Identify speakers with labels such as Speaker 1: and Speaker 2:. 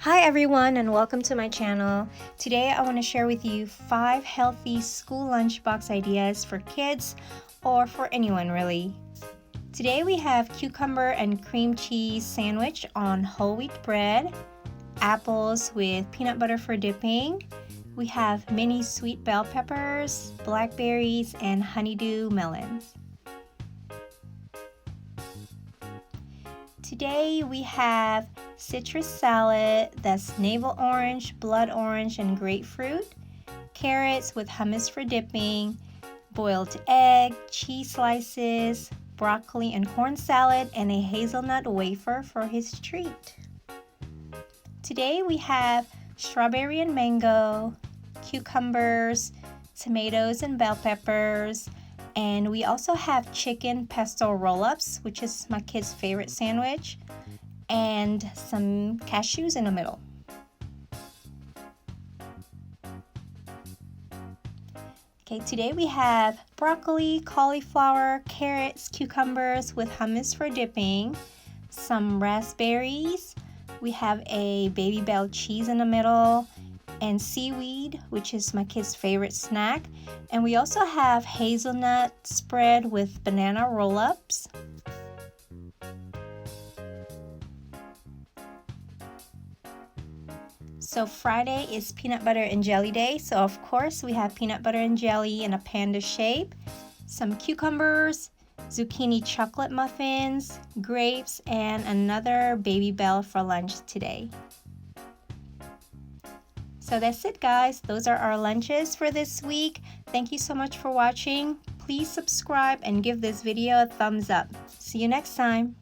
Speaker 1: Hi everyone and welcome to my channel. Today I want to share with you 5 healthy school lunchbox ideas for kids or for anyone really. Today we have cucumber and cream cheese sandwich on whole wheat bread, apples with peanut butter for dipping. We have mini sweet bell peppers, blackberries, and honeydew melons. Today we have citrus salad that's navel orange, blood orange, and grapefruit, carrots with hummus for dipping, boiled egg, cheese slices, broccoli and corn salad, and a hazelnut wafer for his treat. Today we have strawberry and mango, cucumbers, tomatoes and bell peppers, and we also have chicken pesto roll-ups, which is my kid's favorite sandwich, and some cashews in the middle. Okay, today we have broccoli, cauliflower, carrots, cucumbers with hummus for dipping, some raspberries, we have a baby bell cheese in the middle, and seaweed, which is my kid's favorite snack. And we also have hazelnut spread with banana roll-ups. So Friday is peanut butter and jelly day. So of course we have peanut butter and jelly in a panda shape, some cucumbers, zucchini chocolate muffins, grapes, and another baby bell for lunch today. So that's it guys, those are our lunches for this week. Thank you so much for watching. Please subscribe and give this video a thumbs up. See you next time.